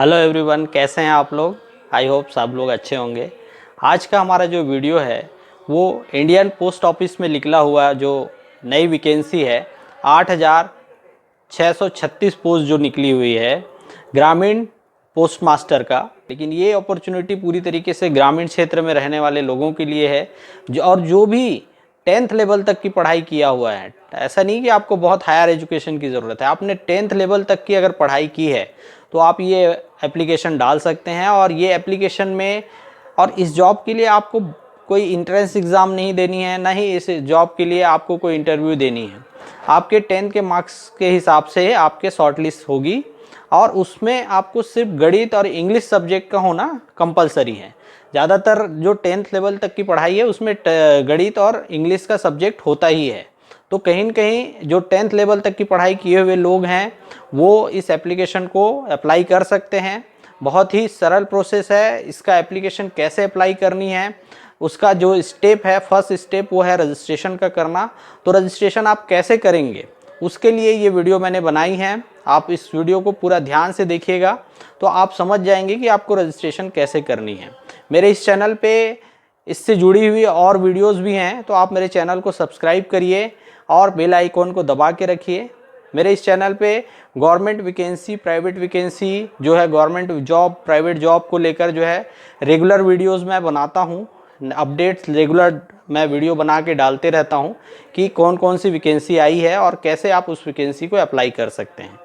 Hello everyone, कैसे हैं आप लोग। आई होप सब लोग अच्छे होंगे। आज का हमारा जो वीडियो है वो इंडियन पोस्ट ऑफिस में निकला हुआ जो नई वैकेंसी है 8636 पोस्ट जो निकली हुई है ग्रामीण पोस्ट मास्टर का। लेकिन ये अपॉर्चुनिटी पूरी तरीके से ग्रामीण क्षेत्र में रहने वाले लोगों के लिए है जो भी 10th लेवल तक की पढ़ाई किया हुआ है। ऐसा नहीं कि आपको बहुत हायर एजुकेशन की ज़रूरत है, आपने 10th लेवल तक की अगर पढ़ाई की है तो आप ये एप्लीकेशन डाल सकते हैं। और ये एप्लीकेशन में और इस जॉब के लिए आपको कोई इंट्रेंस एग्ज़ाम नहीं देनी है, ना ही इस जॉब के लिए आपको कोई इंटरव्यू देनी है। आपके 10th के मार्क्स के हिसाब से आपके शॉर्टलिस्ट होगी और उसमें आपको सिर्फ गणित और इंग्लिश सब्जेक्ट का होना कंपलसरी है। ज़्यादातर जो 10th लेवल तक की पढ़ाई है उसमें गणित और इंग्लिश का सब्जेक्ट होता ही है। तो कहीं न कहीं जो 10th लेवल तक की पढ़ाई किए हुए लोग हैं वो इस एप्लीकेशन को अप्लाई कर सकते हैं। बहुत ही सरल प्रोसेस है। इसका एप्लीकेशन कैसे अप्लाई करनी है, उसका जो स्टेप है, फर्स्ट स्टेप वो है रजिस्ट्रेशन का करना। तो रजिस्ट्रेशन आप कैसे करेंगे उसके लिए ये वीडियो मैंने बनाई है। आप इस वीडियो को पूरा ध्यान से देखिएगा तो आप समझ जाएंगे कि आपको रजिस्ट्रेशन कैसे करनी है। मेरे इस चैनल पे इससे जुड़ी हुई और वीडियोस भी हैं, तो आप मेरे चैनल को सब्सक्राइब करिए और बेल आइकॉन को दबा के रखिए। मेरे इस चैनल पे गवर्नमेंट वैकेंसी, प्राइवेट वैकेंसी जो है, गवर्नमेंट जॉब, प्राइवेट जॉब को लेकर जो है रेगुलर वीडियोस मैं बनाता हूँ। अपडेट्स रेगुलर मैं वीडियो बना के डालते रहता हूँ कि कौन कौन सी वैकेंसी आई है और कैसे आप उस वैकेंसी को अप्लाई कर सकते हैं।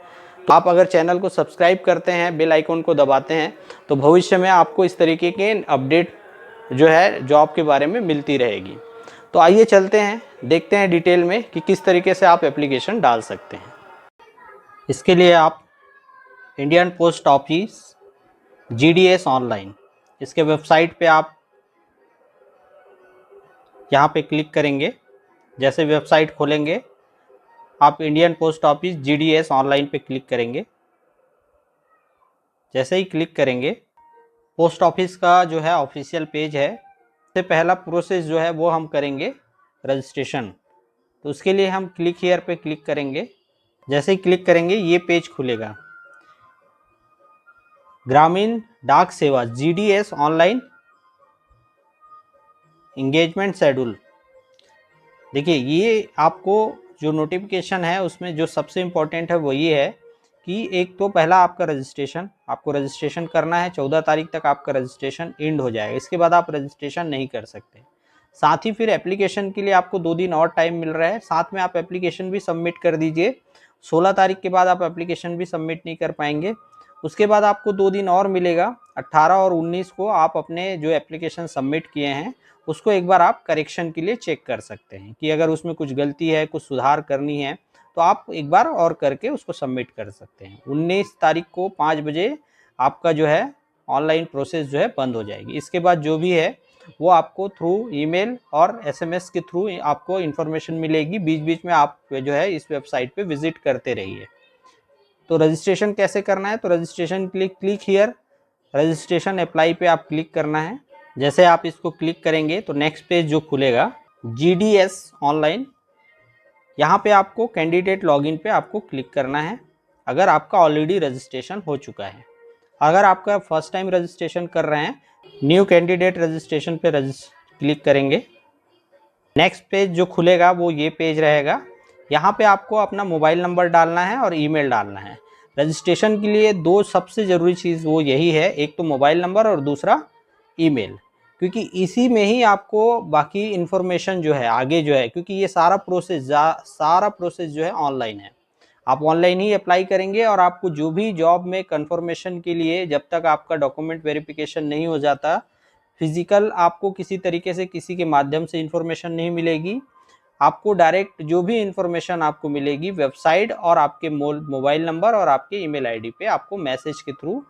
तो आप अगर चैनल को सब्सक्राइब करते हैं, बेल आइकॉन को दबाते हैं, तो भविष्य में आपको इस तरीके के अपडेट जो है जॉब के बारे में मिलती रहेगी। तो आइए चलते हैं, देखते हैं डिटेल में कि किस तरीके से आप एप्लीकेशन डाल सकते हैं। इसके लिए आप Indian post office GDS online, इसके वेबसाइट पे आप यहाँ पे क्लिक करेंगे। जैसे वेबसाइट खोलेंगे आप Indian post office GDS online पे क्लिक करेंगे। जैसे ही क्लिक करेंगे पोस्ट ऑफिस का जो है ऑफिशियल पेज है। सबसे पहला प्रोसेस जो है वो हम करेंगे रजिस्ट्रेशन। तो उसके लिए हम क्लिक हियर पे क्लिक करेंगे। जैसे ही क्लिक करेंगे ये पेज खुलेगा, ग्रामीण डाक सेवा GDS ऑनलाइन इंगेजमेंट शेड्यूल। देखिए, ये आपको जो नोटिफिकेशन है उसमें जो सबसे इम्पोर्टेंट है वो ये है कि एक तो पहला आपका रजिस्ट्रेशन, आपको रजिस्ट्रेशन करना है। 14 तारीख तक आपका रजिस्ट्रेशन एंड हो जाएगा, इसके बाद आप रजिस्ट्रेशन नहीं कर सकते। साथ ही फिर एप्लीकेशन के लिए आपको 2 दिन और टाइम मिल रहा है, साथ में आप एप्लीकेशन भी सबमिट कर दीजिए। 16 तारीख के बाद आप एप्लीकेशन भी सबमिट नहीं कर पाएंगे। उसके बाद आपको 2 दिन और मिलेगा, 18 और 19 को आप अपने जो एप्लीकेशन सबमिट किए हैं उसको एक बार आप करेक्शन के लिए चेक कर सकते हैं कि अगर उसमें कुछ गलती है, कुछ सुधार करनी है तो आप एक बार और करके उसको सबमिट कर सकते हैं। 19 तारीख को 5 बजे आपका जो है ऑनलाइन प्रोसेस जो है बंद हो जाएगी। इसके बाद जो भी है वो आपको थ्रू ईमेल और SMS के थ्रू आपको इन्फॉर्मेशन मिलेगी। बीच बीच में आप जो है इस वेबसाइट पे विजिट करते रहिए। तो रजिस्ट्रेशन कैसे करना है, तो रजिस्ट्रेशन के लिए क्लिक हियर रजिस्ट्रेशन अप्लाई पे आप क्लिक करना है। जैसे आप इसको क्लिक करेंगे तो नेक्स्ट पेज जो खुलेगा GDS ऑनलाइन, यहाँ पे आपको कैंडिडेट लॉगिन पे आपको क्लिक करना है अगर आपका ऑलरेडी रजिस्ट्रेशन हो चुका है। अगर आपका फर्स्ट टाइम रजिस्ट्रेशन कर रहे हैं, न्यू कैंडिडेट रजिस्ट्रेशन पे क्लिक करेंगे। नेक्स्ट पेज जो खुलेगा वो ये पेज रहेगा। यहाँ पे आपको अपना मोबाइल नंबर डालना है और ईमेल डालना है। रजिस्ट्रेशन के लिए 2 सबसे ज़रूरी चीज़ वो यही है, एक तो मोबाइल नंबर और दूसरा ईमेल, क्योंकि इसी में ही आपको बाकी इन्फॉर्मेशन जो है आगे जो है, क्योंकि ये सारा प्रोसेस जो है ऑनलाइन है। आप ऑनलाइन ही अप्लाई करेंगे और आपको जो भी जॉब में कंफर्मेशन के लिए जब तक आपका डॉक्यूमेंट वेरिफिकेशन नहीं हो जाता, फिजिकल आपको किसी तरीके से किसी के माध्यम से इन्फॉर्मेशन नहीं मिलेगी। आपको डायरेक्ट जो भी इन्फॉर्मेशन आपको मिलेगी वेबसाइट और आपके मोबाइल नंबर और आपके ईमेल आईडी पे आपको मैसेज के थ्रू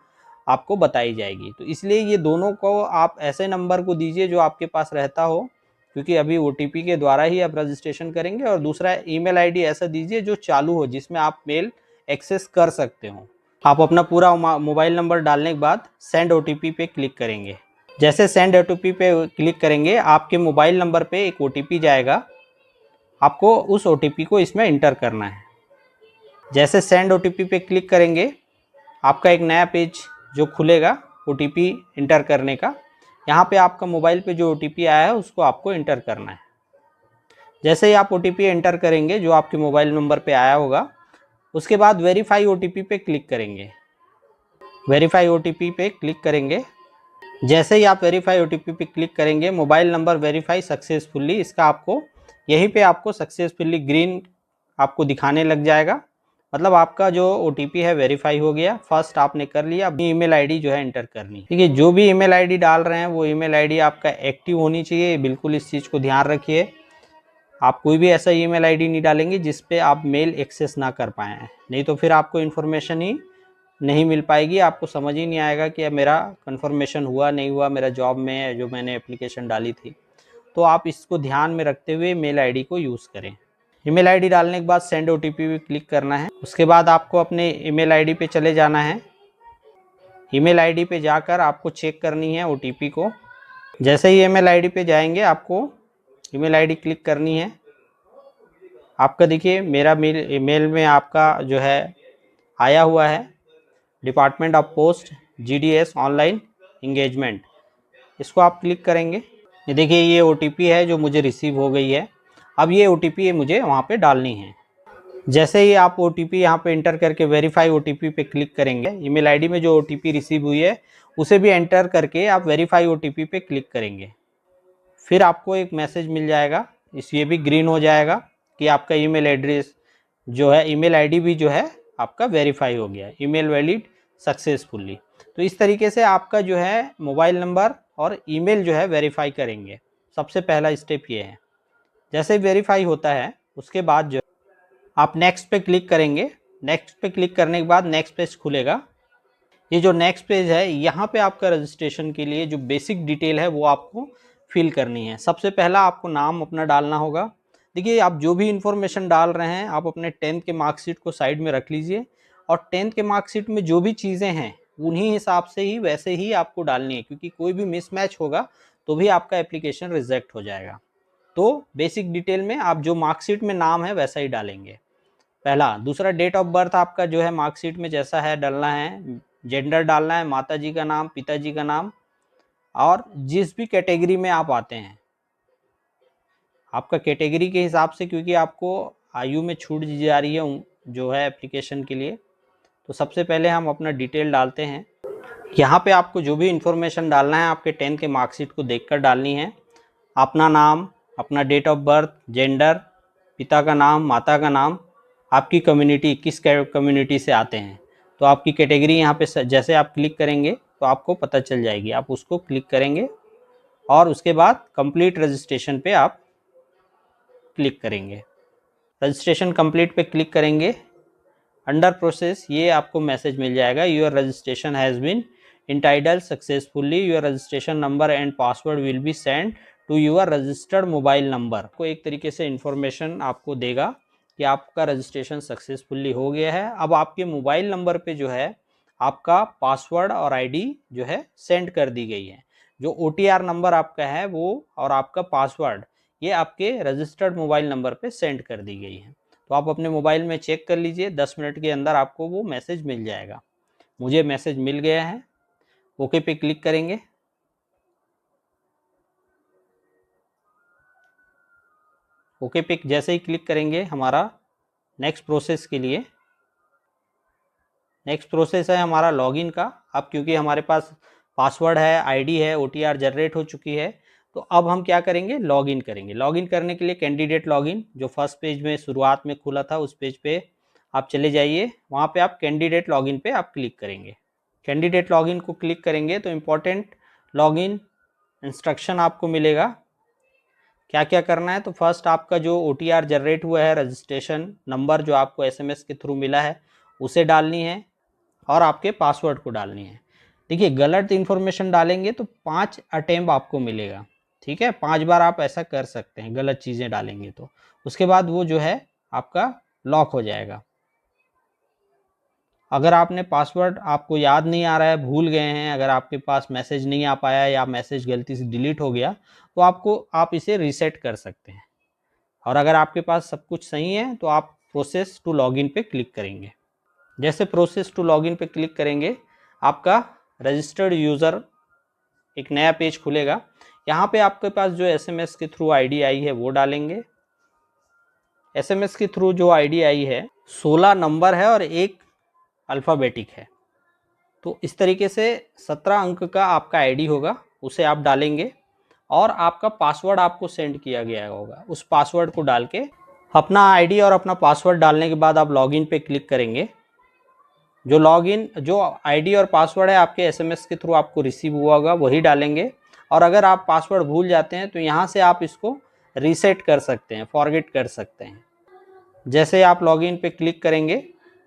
आपको बताई जाएगी। तो इसलिए ये दोनों को आप ऐसे नंबर को दीजिए जो आपके पास रहता हो, क्योंकि अभी OTP के द्वारा ही आप रजिस्ट्रेशन करेंगे। और दूसरा ईमेल आईडी ऐसा दीजिए जो चालू हो, जिसमें आप मेल एक्सेस कर सकते हो। आप अपना पूरा मोबाइल नंबर डालने के बाद सेंड OTP पे क्लिक करेंगे। जैसे सेंड OTP पे क्लिक करेंगे आपके मोबाइल नंबर पे एक OTP जाएगा, आपको उस OTP को इसमें इंटर करना है। जैसे सेंड OTP पे क्लिक करेंगे आपका एक नया पेज जो खुलेगा OTP इंटर करने का। यहाँ पे आपका मोबाइल पे जो OTP आया है उसको आपको इंटर करना है। जैसे ही आप OTP एंटर करेंगे जो आपके मोबाइल नंबर पे आया होगा, उसके बाद वेरीफाई OTP पे क्लिक करेंगे। वेरीफाई OTP पे क्लिक करेंगे। जैसे ही आप वेरीफाई OTP पे क्लिक करेंगे, मोबाइल नंबर वेरीफाई सक्सेसफुली, इसका आपको यहीं पे आपको सक्सेसफुली ग्रीन आपको दिखाने लग जाएगा। मतलब आपका जो OTP है वेरीफाई हो गया। फर्स्ट आपने कर लिया। अपनी ईमेल आईडी जो है एंटर करनी। ठीक है, जो भी ईमेल आईडी डाल रहे हैं वो ईमेल आईडी आपका एक्टिव होनी चाहिए। बिल्कुल इस चीज़ को ध्यान रखिए। आप कोई भी ऐसा ईमेल आईडी नहीं डालेंगे जिस पे आप मेल एक्सेस ना कर पाएँ, नहीं तो फिर आपको इन्फॉर्मेशन ही नहीं मिल पाएगी। आपको समझ ही नहीं आएगा कि अब मेरा कन्फर्मेशन हुआ नहीं हुआ, मेरा जॉब में है जो मैंने एप्लीकेशन डाली थी। तो आप इसको ध्यान में रखते हुए मेल आईडी को यूज़ करें। ईमेल आईडी डालने के बाद सेंड OTP पे क्लिक करना है। उसके बाद आपको अपने ईमेल आईडी पे चले जाना है। ईमेल आईडी पे जाकर आपको चेक करनी है OTP को। जैसे ही ईमेल आईडी पे जाएंगे आपको ईमेल आईडी क्लिक करनी है। आपका देखिए मेरा मेल में आपका जो है आया हुआ है department of post GDS online engagement. इसको आप क्लिक करेंगे। ये देखिए ये OTP है जो मुझे रिसीव हो गई है। अब ये OTP मुझे वहाँ पे डालनी है। जैसे ही आप OTP यहाँ पे इंटर करके वेरीफाई OTP पे क्लिक करेंगे, ईमेल आईडी में जो OTP रिसीव हुई है उसे भी एंटर करके आप वेरीफाई OTP पे क्लिक करेंगे। फिर आपको एक मैसेज मिल जाएगा, ये भी ग्रीन हो जाएगा कि आपका ईमेल एड्रेस जो है, ईमेल आईडी भी जो है आपका वेरीफाई हो गया, ईमेल वैलिड सक्सेसफुली। तो इस तरीके से आपका जो है मोबाइल नंबर और ईमेल जो है वेरीफाई करेंगे। सबसे पहला स्टेप ये है। जैसे वेरीफाई होता है उसके बाद जो आप नेक्स्ट पे क्लिक करेंगे। नेक्स्ट पे क्लिक करने के बाद नेक्स्ट पेज खुलेगा। ये जो नेक्स्ट पेज है यहाँ पे आपका रजिस्ट्रेशन के लिए जो बेसिक डिटेल है वो आपको फिल करनी है। सबसे पहला आपको नाम अपना डालना होगा। देखिए आप जो भी इंफॉर्मेशन डाल रहे हैं आप अपने 10th के मार्कशीट को साइड में रख लीजिए और 10th के मार्कशीट में जो भी चीज़ें हैं उन्हीं हिसाब से ही वैसे ही आपको डालनी है, क्योंकि कोई भी मिसमैच होगा तो भी आपका एप्लीकेशन रिजेक्ट हो जाएगा। तो बेसिक डिटेल में आप जो मार्कशीट में नाम है वैसा ही डालेंगे पहला। दूसरा डेट ऑफ बर्थ आपका जो है मार्कशीट में जैसा है डालना है। जेंडर डालना है, माताजी का नाम, पिताजी का नाम, और जिस भी कैटेगरी में आप आते हैं आपका कैटेगरी के हिसाब से, क्योंकि आपको आयु में छूट दी जा रही है जो है एप्लीकेशन के लिए। तो सबसे पहले हम अपना डिटेल डालते हैं। यहाँ पे आपको जो भी इंफॉर्मेशन डालना है आपके 10th के मार्कशीट को देखकर डालनी है। अपना नाम, अपना डेट ऑफ बर्थ, जेंडर, पिता का नाम, माता का नाम, आपकी कम्युनिटी किस कम्युनिटी से आते हैं, तो आपकी कैटेगरी यहाँ पे जैसे आप क्लिक करेंगे तो आपको पता चल जाएगी। आप उसको क्लिक करेंगे और उसके बाद कंप्लीट रजिस्ट्रेशन पे आप क्लिक करेंगे। रजिस्ट्रेशन कंप्लीट पे क्लिक करेंगे। अंडर प्रोसेस ये आपको मैसेज मिल जाएगा, your registration has been entitled successfully, your registration number and password will be send to your registered mobile number. को एक तरीके से इन्फॉर्मेशन आपको देगा कि आपका रजिस्ट्रेशन सक्सेसफुली हो गया है। अब आपके मोबाइल नंबर पे जो है आपका पासवर्ड और आईडी जो है सेंड कर दी गई है। जो OTR नंबर आपका है वो और आपका पासवर्ड ये आपके रजिस्टर्ड मोबाइल नंबर पे सेंड कर दी गई है। तो आप अपने मोबाइल में चेक कर लीजिए, 10 मिनट के अंदर आपको वो मैसेज मिल जाएगा। मुझे मैसेज मिल गया है। ओके पे क्लिक करेंगे। ओके पे जैसे ही क्लिक करेंगे हमारा नेक्स्ट प्रोसेस के लिए, नेक्स्ट प्रोसेस है हमारा लॉगिन का। अब क्योंकि हमारे पास पासवर्ड है, आईडी है, OTR जनरेट हो चुकी है, तो अब हम क्या करेंगे, लॉगिन करेंगे। लॉगिन करने के लिए कैंडिडेट लॉगिन जो फर्स्ट पेज में शुरुआत में खुला था उस पेज पे आप चले जाइए। वहाँ पे आप कैंडिडेट लॉगिन पे आप क्लिक करेंगे। कैंडिडेट लॉगिन को क्लिक करेंगे तो इम्पोर्टेंट लॉगिन इंस्ट्रक्शन आपको मिलेगा। क्या क्या करना है, तो फर्स्ट आपका जो OTR जनरेट हुआ है, रजिस्ट्रेशन नंबर जो आपको SMS के थ्रू मिला है उसे डालनी है और आपके पासवर्ड को डालनी है। देखिए गलत इन्फॉर्मेशन डालेंगे तो 5 अटेम्प्ट आपको मिलेगा। ठीक है, 5 बार आप ऐसा कर सकते हैं गलत चीज़ें डालेंगे तो। उसके बाद वो जो है आपका लॉक हो जाएगा। अगर आपने पासवर्ड आपको याद नहीं आ रहा है, भूल गए हैं, अगर आपके पास मैसेज नहीं आ पाया या मैसेज गलती से डिलीट हो गया तो आप इसे रीसेट कर सकते हैं। और अगर आपके पास सब कुछ सही है तो आप प्रोसेस टू लॉगिन पे क्लिक करेंगे। जैसे प्रोसेस टू लॉगिन पे क्लिक करेंगे आपका रजिस्टर्ड यूज़र एक नया पेज खुलेगा। यहाँ पे आपके पास जो SMS के थ्रू आईडी आई है वो डालेंगे। SMS के थ्रू जो आईडी आई है 16 नंबर है और एक अल्फ़ाबेटिक है। तो इस तरीके से 17 अंक का आपका आईडी होगा, उसे आप डालेंगे और आपका पासवर्ड आपको सेंड किया गया होगा। उस पासवर्ड को डाल के अपना आईडी और अपना पासवर्ड डालने के बाद आप लॉगिन पे क्लिक करेंगे। जो आईडी और पासवर्ड है आपके SMS के थ्रू आपको रिसीव हुआ होगा वही डालेंगे। और अगर आप पासवर्ड भूल जाते हैं तो यहाँ से आप इसको रीसेट कर सकते हैं, फॉरगेट कर सकते हैं। जैसे आप लॉगिन पे क्लिक करेंगे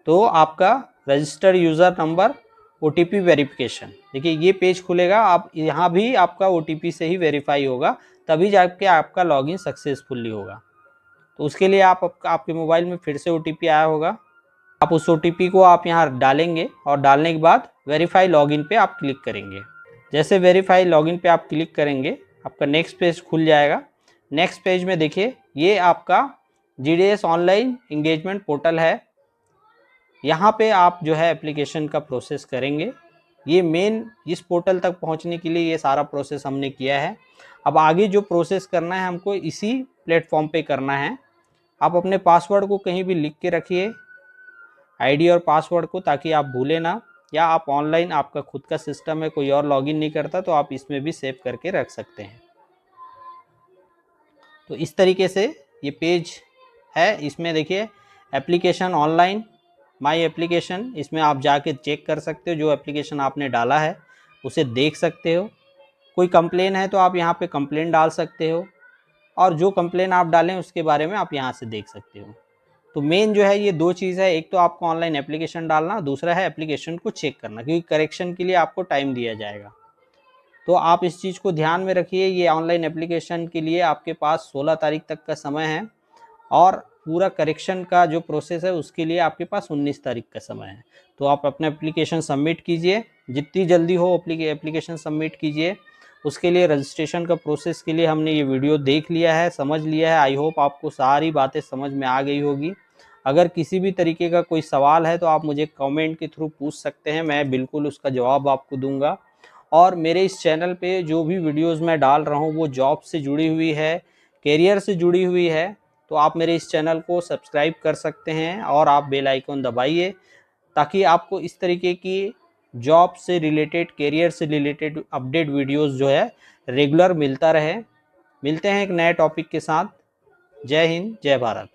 तो आपका registered user number OTP verification, देखिए ये पेज खुलेगा। आप यहाँ भी आपका OTP से ही वेरीफाई होगा, तभी जाके आपका लॉगिन सक्सेसफुली होगा। तो उसके लिए आपके मोबाइल में फिर से OTP आया होगा, आप उस OTP को आप यहाँ डालेंगे और डालने के बाद वेरीफाई लॉगिन पे आप क्लिक करेंगे। जैसे वेरीफाई लॉगिन पे आप क्लिक करेंगे आपका नेक्स्ट पेज खुल जाएगा। नेक्स्ट पेज में देखिए ये आपका GDS ऑनलाइन इंगेजमेंट पोर्टल है। यहाँ पे आप जो है एप्लीकेशन का प्रोसेस करेंगे। ये मेन इस पोर्टल तक पहुँचने के लिए ये सारा प्रोसेस हमने किया है। अब आगे जो प्रोसेस करना है हमको इसी प्लेटफॉर्म पे करना है। आप अपने पासवर्ड को कहीं भी लिख के रखिए, आईडी और पासवर्ड को, ताकि आप भूलें ना, या आप ऑनलाइन आपका खुद का सिस्टम है, कोई और लॉगिन नहीं करता तो आप इसमें भी सेव करके रख सकते हैं। तो इस तरीके से ये पेज है। इसमें देखिए एप्लीकेशन ऑनलाइन माई एप्लीकेशन, इसमें आप जाके चेक कर सकते हो जो एप्लीकेशन आपने डाला है उसे देख सकते हो। कोई कंप्लेन है तो आप यहाँ पे कंप्लेन डाल सकते हो और जो कंप्लेन आप डालें उसके बारे में आप यहाँ से देख सकते हो। तो मेन जो है ये दो चीज़ है, एक तो आपको ऑनलाइन एप्लीकेशन डालना, दूसरा है एप्लीकेशन को चेक करना, क्योंकि करेक्शन के लिए आपको टाइम दिया जाएगा। तो आप इस चीज़ को ध्यान में रखिए। ये ऑनलाइन एप्लीकेशन के लिए आपके पास 16 तारीख तक का समय है और पूरा करेक्शन का जो प्रोसेस है उसके लिए आपके पास 19 तारीख का समय है। तो आप अपना एप्लीकेशन सबमिट कीजिए, जितनी जल्दी हो एप्लीकेशन सबमिट कीजिए। उसके लिए रजिस्ट्रेशन का प्रोसेस के लिए हमने ये वीडियो देख लिया है, समझ लिया है। आई होप आपको सारी बातें समझ में आ गई होगी। अगर किसी भी तरीके का कोई सवाल है तो आप मुझे कमेंट के थ्रू पूछ सकते हैं, मैं बिल्कुल उसका जवाब आपको दूंगा। और मेरे इस चैनल पे जो भी वीडियोस मैं डाल रहा हूँ वो जॉब से जुड़ी हुई है, कैरियर से जुड़ी हुई है। तो आप मेरे इस चैनल को सब्सक्राइब कर सकते हैं और आप बेल आइकन दबाइए, ताकि आपको इस तरीके की जॉब से रिलेटेड, कैरियर से रिलेटेड अपडेट वीडियोस जो है रेगुलर मिलता रहे। मिलते हैं एक नए टॉपिक के साथ। जय हिंद, जय भारत।